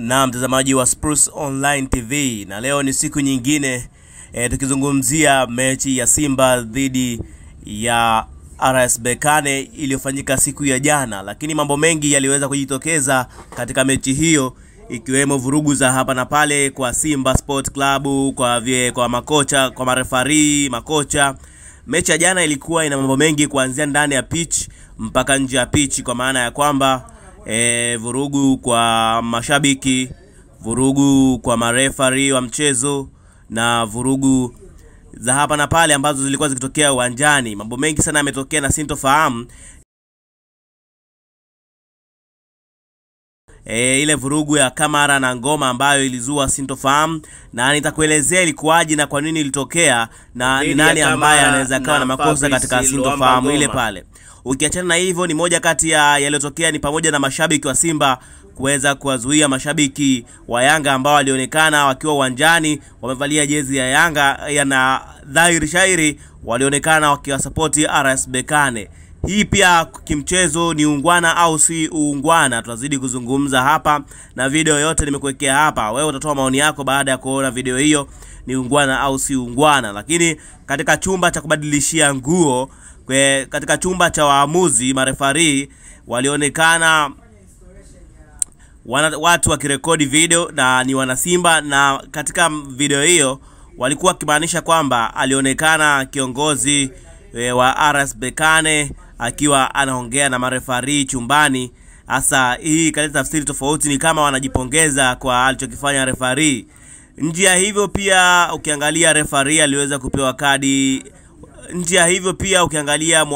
Na mtazamaji wa Spurs Online TV, na leo ni siku nyingine tukizungumzia mechi ya Simba dhidi ya RS Berkane iliyofanyika siku ya jana, lakini mambo mengi yaliweza kujitokeza katika mechi hiyo, ikiwemo vurugu za hapa na pale kwa Simba Sport Club, kwa makocha, kwa marefari, makocha. Mechi ya jana ilikuwa ina mambo mengi kuanzia ndani ya pitch mpaka nje ya pitch, kwa maana ya kwamba vurugu kwa mashabiki, vurugu kwa marefari wa mchezo, na vurugu za hapa na pale ambazo zilikuwa zikitokea uwanjani. Mambo mengi sana yametokea na sintofahamu. Ile vurugu ya Kamara na Ngoma ambayo ilizua sintofahamu, na nitakuelezea ilikuwaje na kwa nini ilitokea, na ni nani ambaye anaweza kuwa na makosa katika sintofahamu ile pale. Ukiachana na hivyo, ni moja kati ya yaliyotokea ni pamoja na mashabiki wa Simba kuweza kuwazuia mashabiki wa Yanga ambao walionekana wakiwa uwanjani wamevalia jezi ya Yanga yana dhahiri shairi walionekana wakiwasupporti RS Berkane. Hii pia kimchezo ni ungwana au si ungwana, tutazidi kuzungumza hapa, na video yote nimekuwekea hapa. Wewe utatoa maoni yako baada ya kuona video hiyo, ni ungwana au si ungwana. Lakini katika chumba cha kubadilishia nguo, katika chumba cha waamuzi, marefari walionekana watu wakirekodi video na ni wana Simba, na katika video hiyo walikuwa kimaanisha kwamba alionekana kiongozi wa RS Berkane akiwa anaongea na marefari chumbani. Hasa hii kaleta tafsiri tofauti, ni kama wanajipongeza kwa alichokifanya refari. Njia hivyo pia ukiangalia refari aliweza kupewa kadi. Njia hivyo pia ukiangalia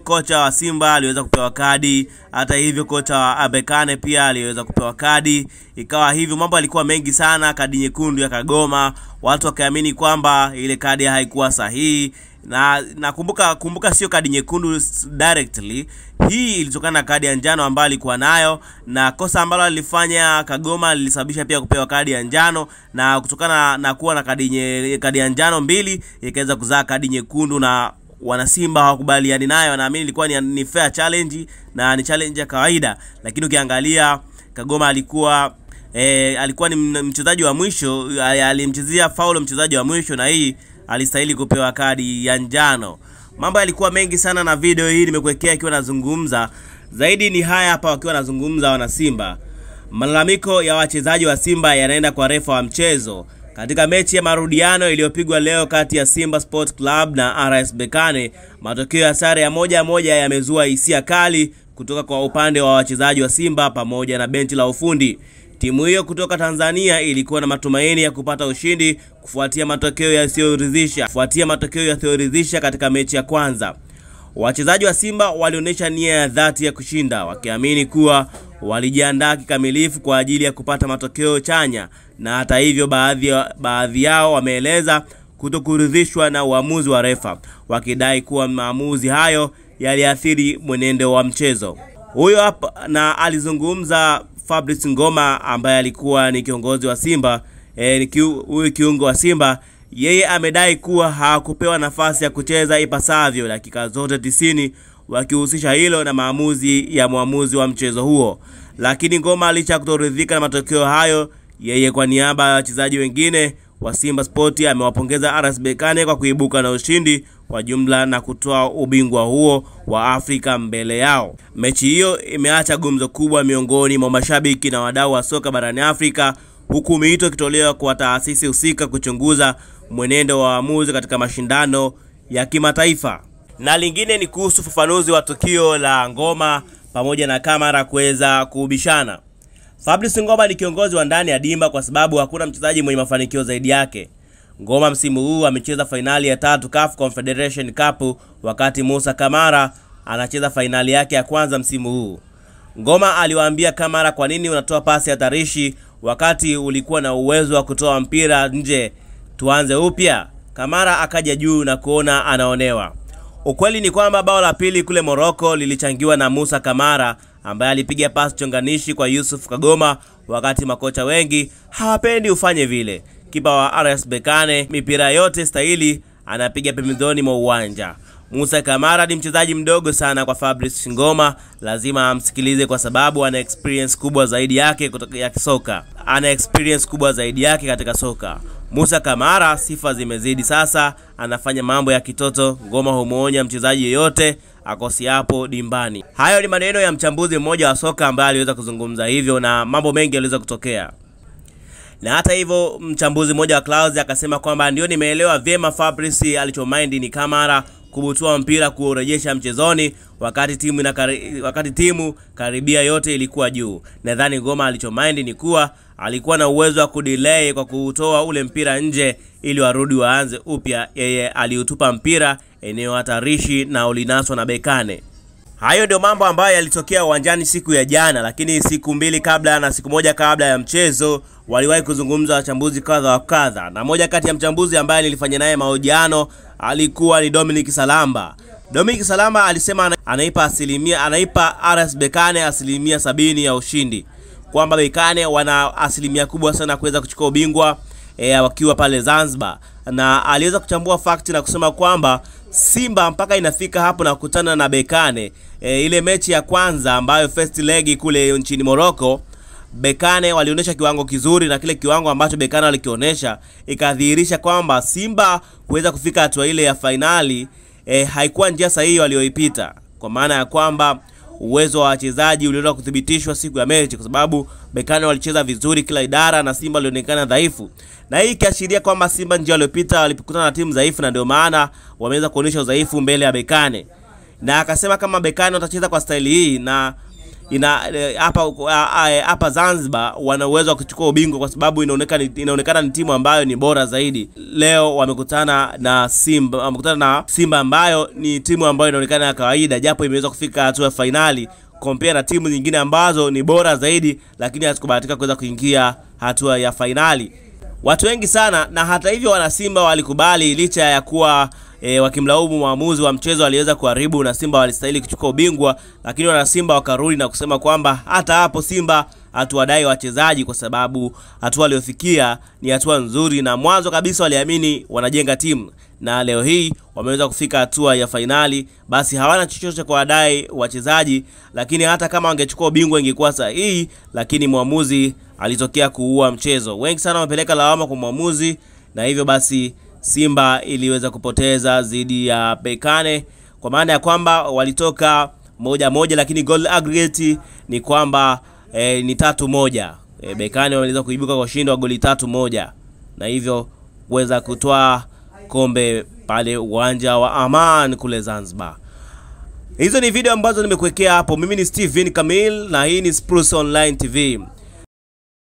kocha wa Simba aliweza kupewa kadi. Hata hivyo kocha wa Berkane pia aliweza kupewa kadi. Ikawa hivyo mambo yalikuwa mengi sana. Kadi nyekundu ya Kagoma, watu wakaamini kwamba ile kadi haikuwa sahihi. Na kumbuka sio kadi nyekundu directly. Hii ilitokana na kadi ya njano ambayo alikuwa nayo, na kosa ambalo alifanya Kagoma lilisababisha pia kupewa kadi ya njano, na kutokana na kuwa na kadi ya njano mbili ikaweza kuzaa kadi nyekundu, na wana Simba hawakubaliani nayo. Naamini ilikuwa ni fair challenge na ni challenge ya kawaida, lakini ukiangalia Kagoma alikuwa ni mchezaji wa mwisho, alimchezea faulu mchezaji wa mwisho, na hii alistahili kupewa kadi ya njano. Mambo yalikuwa mengi sana, na video hii nimekuwekea ikiwa nazungumza zaidi ni haya hapa, wakiwa nazungumza wana Simba. Malalamiko ya wachezaji wa Simba yanaenda kwa refa wa mchezo. Katika mechi ya marudiano iliyopigwa leo kati ya Simba Sport Club na RS Berkane, matokeo ya sare ya 1-1 yamezua hisia kali kutoka kwa upande wa wachezaji wa Simba pamoja na benchi la ufundi. Timu hiyo kutoka Tanzania ilikuwa na matumaini ya kupata ushindi kufuatia matokeo yasiyoridhisha katika mechi ya kwanza. Wachezaji wa Simba walionyesha nia ya dhati ya kushinda, wakiamini kuwa walijiandaa kikamilifu kwa ajili ya kupata matokeo chanya, na hata hivyo baadhi yao wameeleza kutokuridhishwa na uamuzi wa refa, wakidai kuwa maamuzi hayo yaliathiri mwenendo wa mchezo. Huyo hapa na alizungumza Fabrice Ngoma ambaye alikuwa ni kiongozi wa Simba, huyu kiungo wa Simba. Yeye amedai kuwa hakupewa nafasi ya kucheza ipasavyo dakika zote 90, wakihusisha hilo na maamuzi ya muamuzi wa mchezo huo. Lakini Ngoma licha kutoridhika na matokeo hayo, yeye kwa niaba ya wachezaji wengine wa Simba Sport amewapongeza RS Berkane kwa kuibuka na ushindi kwa jumla na kutoa ubingwa huo wa Afrika mbele yao. Mechi hiyo imeacha gumzo kubwa miongoni mwa mashabiki na wadau wa soka barani Afrika, huku miito ikitolewa kwa taasisi husika kuchunguza mwenendo wa waamuzi katika mashindano ya kimataifa. Na lingine ni kuhusu ufafanuzi wa tukio la Ngoma pamoja na Kamara kuweza kubishana. Fabrice Ngoma ni kiongozi wa ndani ya dimba kwa sababu hakuna mchezaji mwenye mafanikio zaidi yake. Ngoma msimu huu amecheza finali ya 3 CAF Confederation Cup, wakati Musa Kamara anacheza finali yake ya kwanza msimu huu. Ngoma aliwaambia Kamara, kwa nini unatoa pasi hatarishi wakati ulikuwa na uwezo wa kutoa mpira nje, tuanze upya? Kamara akaja juu na kuona anaonewa. Ukweli ni kwamba bao la pili kule Morocco lilichangiwa na Musa Kamara ambaye alipiga pasi chonganishi kwa Yusuf Kagoma, wakati makocha wengi hawapendi ufanye vile. Kipa wa RS Berkane mipira yote stahili anapiga pembezoni mwa uwanja. Musa Kamara ni mchezaji mdogo sana kwa Fabrice Ngoma, lazima amsikilize kwa sababu ana experience kubwa zaidi yake ya soka. Katika soka. Musa Kamara sifa zimezidi sasa, anafanya mambo ya kitoto. Ngoma humuonya mchezaji yeyote akosi hapo dimbani. Hayo ni maneno ya mchambuzi mmoja wa soka ambaye aliweza kuzungumza hivyo, na mambo mengi yaliweza kutokea. Na hata hivyo mchambuzi mmoja wa Clouds akasema kwamba ndio nimeelewa vyema Fabrice alichomind ni Kamara kubutua mpira kurejesha mchezoni wakati timu karibia yote ilikuwa juu. Nadhani Ngoma alichomind ni kuwa alikuwa na uwezo wa kudelay kwa kutoa ule mpira nje ili warudi waanze upya. Yeye aliutupa mpira eneo hatarishi na ulinaswa na Bekane. Hayo ndio mambo ambayo yalitokea uwanjani siku ya jana, lakini siku mbili kabla na siku moja kabla ya mchezo waliwahi kuzungumza wachambuzi kadha wa kadha, na moja kati ya mchambuzi ambaye nilifanya naye mahojiano alikuwa ni Dominic Salamba. Dominic Salamba alisema anaipa RS Bekane 70% ya ushindi, kwamba Bekane wana asilimia kubwa sana kuweza kuchukua ubingwa wakiwa pale Zanzibar. Na aliweza kuchambua fact na kusema kwamba Simba mpaka inafika hapo na kukutana na Bekane, ile mechi ya kwanza ambayo first leg kule nchini Morocco, Bekane walionyesha kiwango kizuri, na kile kiwango ambacho Bekane walikionyesha ikadhihirisha kwamba Simba kuweza kufika hatua ile ya finali haikuwa njia sahihi walioipita, kwa maana ya kwamba uwezo wa wachezaji uliweza kuthibitishwa siku ya mechi, kwa sababu Bekane walicheza vizuri kila idara na Simba walionekana dhaifu. Na hii kiashiria kwamba Simba njia waliopita walipokutana na timu dhaifu, na ndio maana wameweza kuonyesha udhaifu mbele ya Bekane. Na akasema kama Bekane watacheza kwa staili hii na hapa Zanzibar wana uwezo wa kuchukua ubingwa, kwa sababu inaonekana ni timu ambayo ni bora zaidi. Leo wamekutana na Simba ambayo ni timu ambayo inaonekana ya kawaida, japo imeweza kufika hatua ya finali compare na timu nyingine ambazo ni bora zaidi, lakini hazikubahatika kuweza kuingia hatua ya finali. Watu wengi sana, na hata hivyo wana Simba walikubali, licha ya kuwa wakimlaumu mwamuzi wa mchezo aliweza kuharibu na Simba walistahili kuchukua ubingwa, lakini wana Simba wakarudi na kusema kwamba hata hapo Simba hatuwadai wachezaji, kwa sababu hatua waliofikia ni hatua nzuri, na mwanzo kabisa waliamini wanajenga timu, na leo hii wameweza kufika hatua ya finali. Basi hawana chochote kwa wadai wachezaji, lakini hata kama wangechukua ubingwa ingekuwa sahihi, lakini mwamuzi alitokea kuua mchezo. Wengi sana wamepeleka lawama kwa mwamuzi, na hivyo basi Simba iliweza kupoteza dhidi ya Bekane, kwa maana ya kwamba walitoka 1-1, lakini goal aggregate ni kwamba ni 3-1. Bekane waliweza kuibuka kwa ushindi wa goli 3-1, na hivyo kuweza kutoa kombe pale uwanja wa Aman kule Zanzibar. Hizo ni video ambazo nimekuwekea hapo. Mimi ni Steven Kamil na hii ni Spruce Online TV.